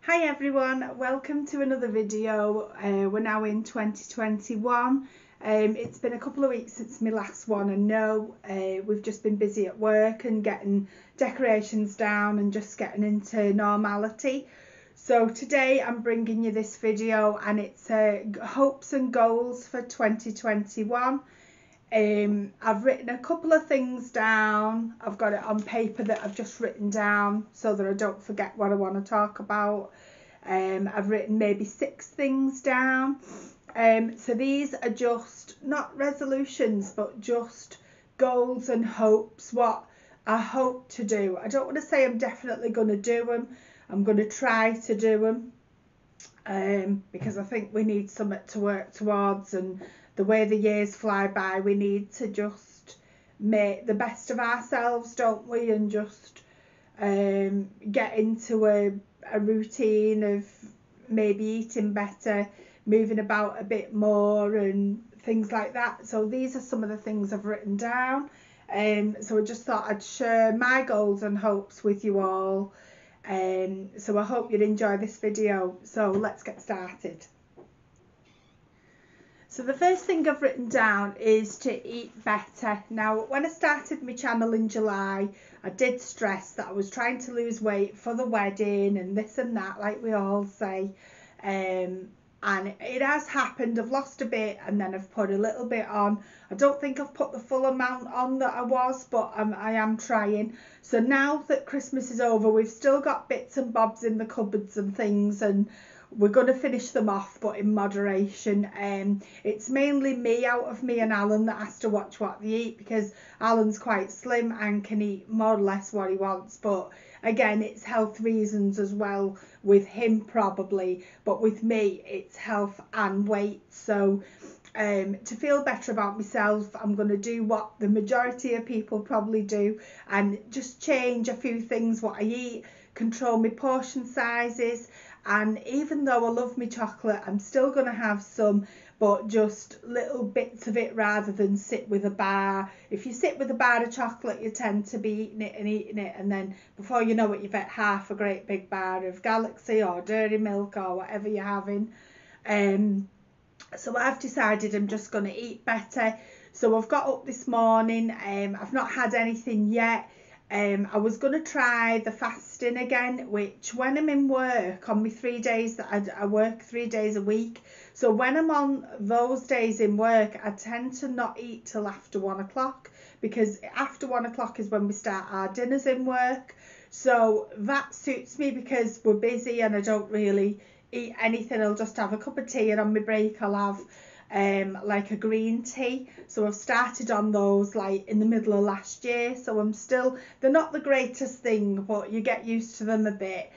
Hi everyone, welcome to another video. We're now in 2021. It's been a couple of weeks since my last one. I know we've just been busy at work and getting decorations down and just getting into normality. So today I'm bringing you this video and it's hopes and goals for 2021. I've written a couple of things down. I've got it on paper that I've just written down so that I don't forget what I want to talk about. I've written maybe 6 things down. So these are just not resolutions but just goals and hopes, what I hope to do. I don't want to say I'm definitely going to do them. I'm going to try to do them because I think we need something to work towards, and the way the years fly by, we need to just make the best of ourselves, don't we? And just get into a routine of maybe eating better, moving about a bit more and things like that. So these are some of the things I've written down. So I just thought I'd share my goals and hopes with you all. So I hope you'd enjoy this video. So let's get started. So the first thing I've written down is to eat better. Now, when I started my channel in July, I did stress that I was trying to lose weight for the wedding and this and that, like we all say. And it has happened. I've lost a bit and then I've put a little bit on. I don't think I've put the full amount on that I was, but I am trying. So now that Christmas is over, we've still got bits and bobs in the cupboards and things, and we're going to finish them off, but in moderation. It's mainly me, out of me and Alan, that has to watch what they eat, because Alan's quite slim and can eat more or less what he wants. But again, it's health reasons as well with him probably, but with me it's health and weight. So to feel better about myself, I'm going to do what the majority of people probably do and just change a few things what I eat, control my portion sizes. And even though I love my chocolate, I'm still going to have some, but just little bits of it rather than sit with a bar. If you sit with a bar of chocolate, you tend to be eating it, and then before you know it, you've had half a great big bar of Galaxy or Dairy Milk or whatever you're having. So I've decided I'm just going to eat better. So I've got up this morning. I've not had anything yet. I was going to try the fasting again, which when I'm in work on my 3 days that I work 3 days a week. So when I'm on those days in work, I tend to not eat till after 1 o'clock, because after 1 o'clock is when we start our dinners in work. So that suits me because we're busy and I don't really eat anything. I'll just have a cup of tea, and on my break I'll have like a green tea. So I've started on those like in the middle of last year, so they're not the greatest thing, but you get used to them a bit.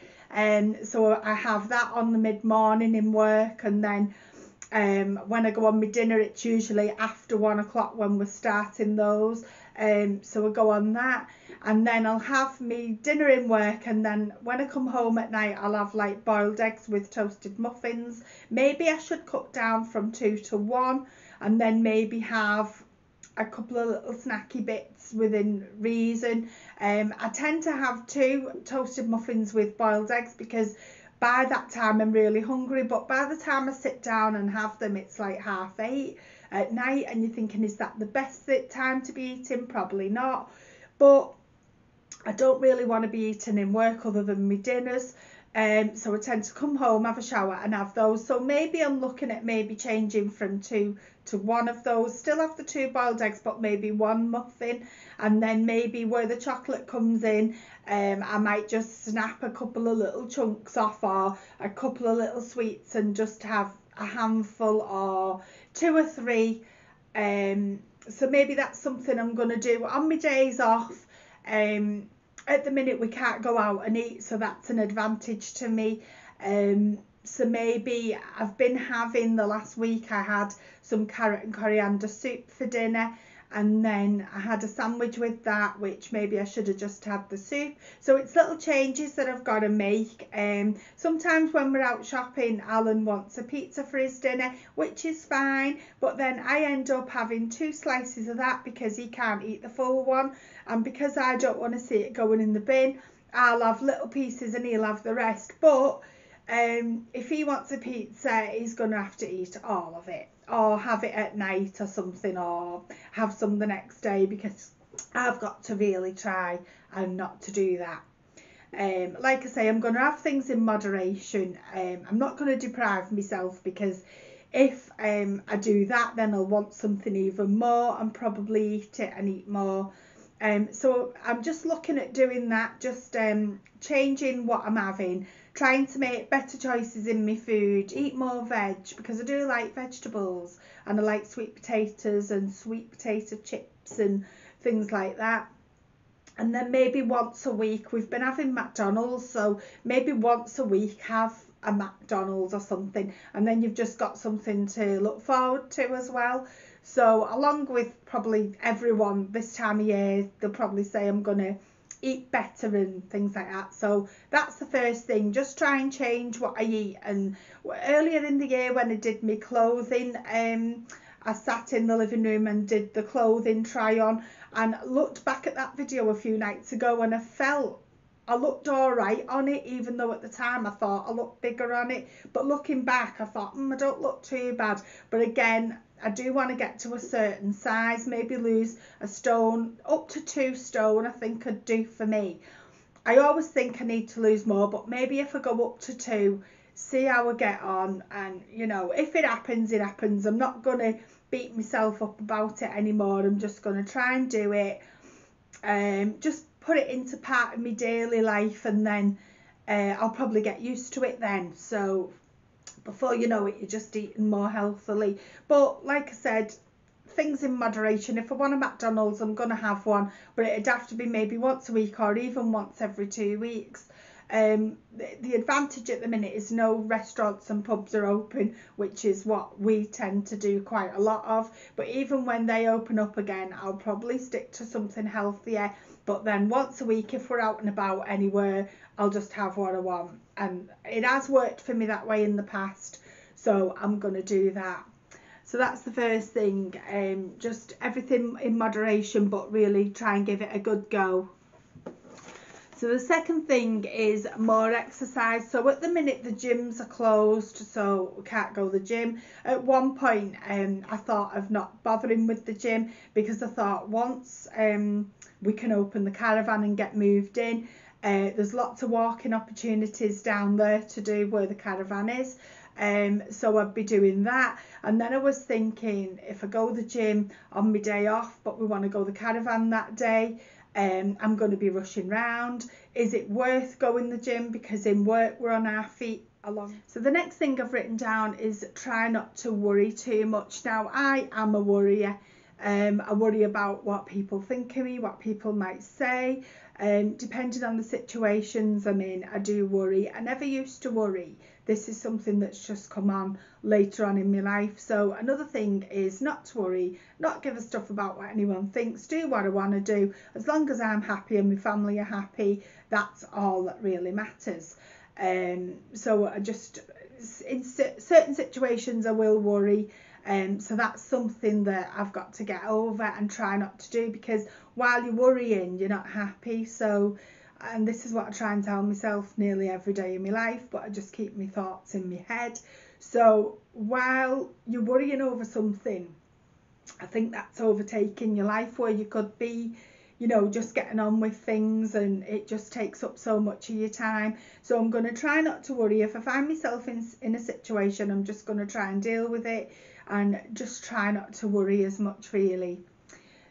So I have that on the mid-morning in work, and then when I go on my dinner, it's usually after 1 o'clock when we're starting those. So I go on that, and then I'll have me dinner in work, and then when I come home at night, I'll have like boiled eggs with toasted muffins. Maybe I should cut down from 2 to 1, and then maybe have a couple of little snacky bits within reason. I tend to have 2 toasted muffins with boiled eggs because by that time I'm really hungry, but by the time I sit down and have them, it's like 8:30 at night, and you're thinking, is that the best time to be eating? Probably not, but I don't really want to be eating in work other than my dinners. So I tend to come home, have a shower and have those. So maybe I'm looking at maybe changing from 2 to 1 of those. Still have the 2 boiled eggs, but maybe 1 muffin. And then maybe where the chocolate comes in, I might just snap a couple of little chunks off, or a couple of little sweets, and just have a handful or 2 or 3. So maybe that's something I'm going to do on my days off. At the minute we can't go out and eat, so that's an advantage to me. So maybe I've been having, the last week I had some carrot and coriander soup for dinner, and then I had a sandwich with that, which maybe I should have just had the soup. So it's little changes that I've got to make. Sometimes when we're out shopping, Alan wants a pizza for his dinner, which is fine, but then I end up having 2 slices of that because he can't eat the full one, and because I don't want to see it going in the bin, I'll have little pieces and he'll have the rest. But if he wants a pizza, he's going to have to eat all of it, or have it at night or something, or have some the next day, because I've got to really try and not to do that. Like I say, I'm going to have things in moderation. I'm not going to deprive myself, because if I do that, then I'll want something even more and probably eat it and eat more. So I'm just looking at doing that, just changing what I'm having, trying to make better choices in my food, eat more veg, because I do like vegetables, and I like sweet potatoes and sweet potato chips and things like that. And then maybe once a week, we've been having McDonald's, so maybe once a week have a McDonald's or something, and then you've just got something to look forward to as well. So along with probably everyone this time of year, they'll probably say I'm going to eat better and things like that. So that's the first thing, just try and change what I eat. And earlier in the year, when I did my clothing, I sat in the living room and did the clothing try on, and looked back at that video a few nights ago, and I looked all right on it, even though at the time I thought I looked bigger on it. But looking back, I thought, I don't look too bad. But again, I do want to get to a certain size, maybe lose a stone, up to 2 stone, I think could do for me. I always think I need to lose more, but maybe if I go up to 2, see how I get on, and if it happens, it happens. I'm not going to beat myself up about it anymore. I'm just going to try and do it, just put it into part of my daily life, and then I'll probably get used to it then. So before you know it, you're just eating more healthily. But like I said, things in moderation. If I want a McDonald's, I'm going to have one, but it'd have to be maybe once a week, or even once every 2 weeks. The advantage at the minute is no restaurants and pubs are open, which is what we tend to do quite a lot of. But even when they open up again, I'll probably stick to something healthier. But then once a week, if we're out and about anywhere, I'll just have what I want. And it has worked for me that way in the past, so I'm going to do that. So that's the first thing, just everything in moderation, but really try and give it a good go. So the second thing is more exercise. So at the minute the gyms are closed, so we can't go to the gym. At one point I thought of not bothering with the gym, because I thought once we can open the caravan and get moved in, there's lots of walking opportunities down there to do where the caravan is. So I'd be doing that. And then I was thinking, if I go to the gym on my day off, but we want to go to the caravan that day, I'm going to be rushing round. Is it worth going to the gym? Because in work we're on our feet a lot. So the next thing I've written down is try not to worry too much. Now, I am a worrier. I worry about what people think of me, what people might say. Depending on the situations I'm in, I do worry. I never used to worry. This is something that's just come on later on in my life. So another thing is not to worry, not give a stuff about what anyone thinks, do what I want to do. As long as I'm happy and my family are happy, that's all that really matters. So I just, in certain situations I will worry. So that's something that I've got to get over and try not to do, because while you're worrying, you're not happy. So, and this is what I try and tell myself nearly every day in my life, but I just keep my thoughts in my head. So while you're worrying over something, I think that's overtaking your life, where you could be, just getting on with things, and it just takes up so much of your time. So I'm going to try not to worry. If I find myself in a situation, I'm just going to try and deal with it, and just try not to worry as much, really.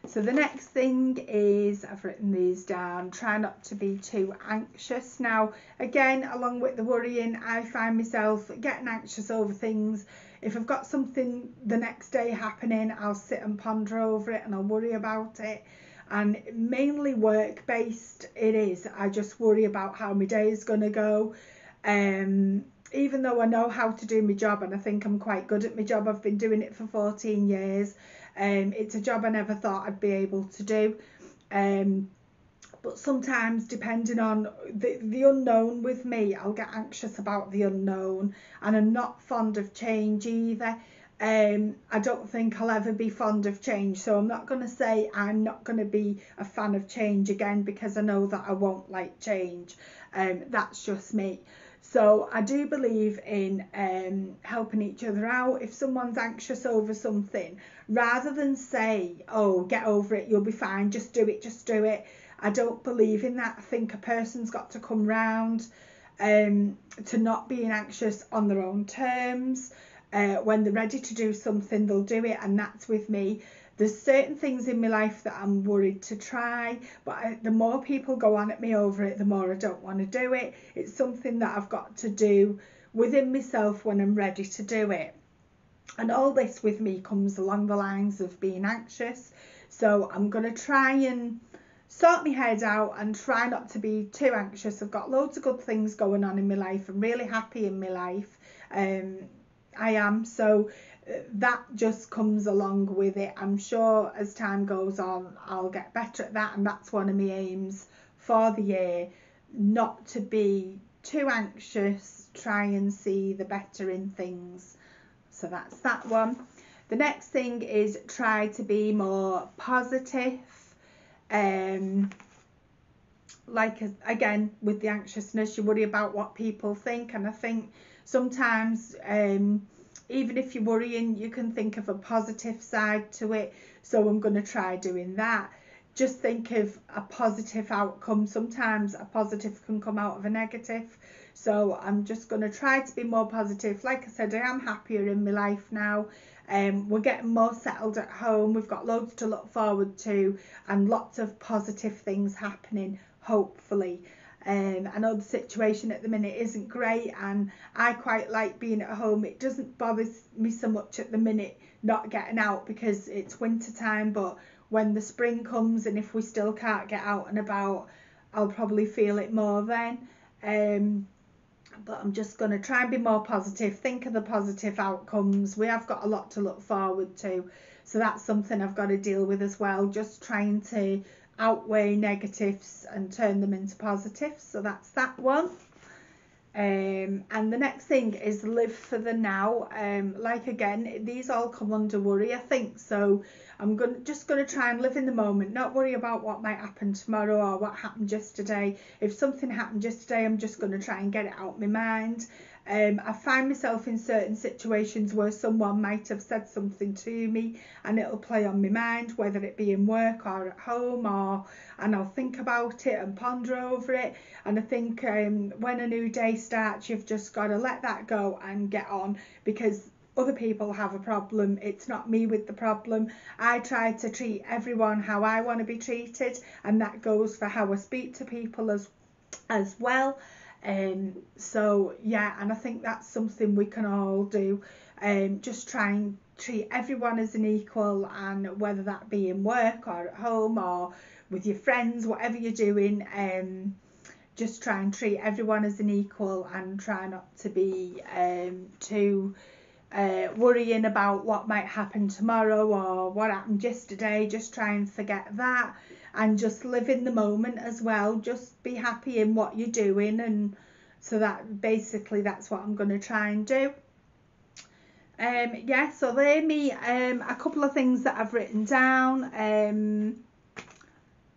So the next thing is, I've written these down, try not to be too anxious. Now, again, along with the worrying, I find myself getting anxious over things. If I've got something the next day happening, I'll sit and ponder over it, and I'll worry about it. And mainly work based it is. I just worry about how my day is going to go. Even though I know how to do my job, and I think I'm quite good at my job, I've been doing it for 14 years. It's a job I never thought I'd be able to do. But sometimes, depending on the unknown with me, I'll get anxious about the unknown, and I'm not fond of change either. I don't think I'll ever be fond of change, so I'm not going to say I'm not going to be a fan of change again, because I know that I won't like change. That's just me. So I do believe in helping each other out. If someone's anxious over something, rather than say, oh, get over it, you'll be fine, just do it, just do it. I don't believe in that. I think a person's got to come round to not being anxious on their own terms. When they're ready to do something, they'll do it, and that's with me. There's certain things in my life that I'm worried to try, but the more people go on at me over it, the more I don't want to do it. It's something that I've got to do within myself when I'm ready to do it. And all this with me comes along the lines of being anxious. So I'm going to try and sort my head out and try not to be too anxious. I've got loads of good things going on in my life. I'm really happy in my life. I am. So that just comes along with it. I'm sure as time goes on, I'll get better at that. And that's one of my aims for the year, not to be too anxious, try and see the better in things. So that's that one. The next thing is try to be more positive. Like again, with the anxiousness, you worry about what people think, and I think sometimes even if you're worrying, you can think of a positive side to it. So I'm going to try doing that. Just think of a positive outcome. Sometimes a positive can come out of a negative. So I'm just going to try to be more positive. Like I said, I am happier in my life now. We're getting more settled at home. We've got loads to look forward to and lots of positive things happening, hopefully. I know the situation at the minute isn't great, and I quite like being at home. It doesn't bother me so much at the minute not getting out because it's winter time, but when the spring comes and if we still can't get out and about, I'll probably feel it more then. But I'm just going to try and be more positive, think of the positive outcomes. We have got a lot to look forward to, so that's something I've got to deal with as well, just trying to outweigh negatives and turn them into positives. So that's that one. And the next thing is live for the now. Like again, these all come under worry, I think. So I'm just going to try and live in the moment, not worry about what might happen tomorrow or what happened yesterday. If something happened yesterday, I'm just going to try and get it out of my mind. I find myself in certain situations where someone might have said something to me and it'll play on my mind, whether it be in work or at home, and I'll think about it and ponder over it. And I think when a new day starts, you've just got to let that go and get on, because other people have a problem. It's not me with the problem. I try to treat everyone how I want to be treated, and that goes for how I speak to people as well. So yeah, and I think that's something we can all do. Just try and treat everyone as an equal, and whether that be in work or at home or with your friends, whatever you're doing, just try and treat everyone as an equal and try not to be too worrying about what might happen tomorrow or what happened yesterday. Just try and forget that and just live in the moment as well. Just be happy in what you're doing, and so that basically that's what I'm going to try and do. Yeah, so they're me a couple of things that I've written down.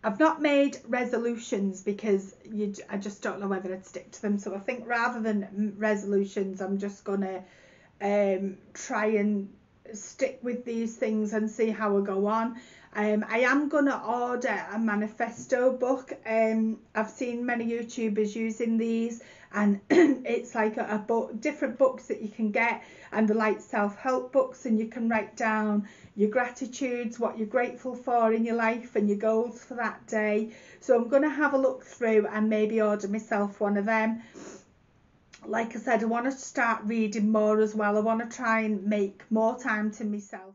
I've not made resolutions because I just don't know whether I'd stick to them. So I think rather than resolutions, I'm just going to try and stick with these things and see how I go on. I am going to order a manifesto book. I've seen many YouTubers using these, and it's like a book, different books that you can get, and they're like self-help books, and you can write down your gratitudes, what you're grateful for in your life, and your goals for that day. So I'm going to have a look through and maybe order myself one of them. Like I said, I want to start reading more as well. I want to try and make more time to myself.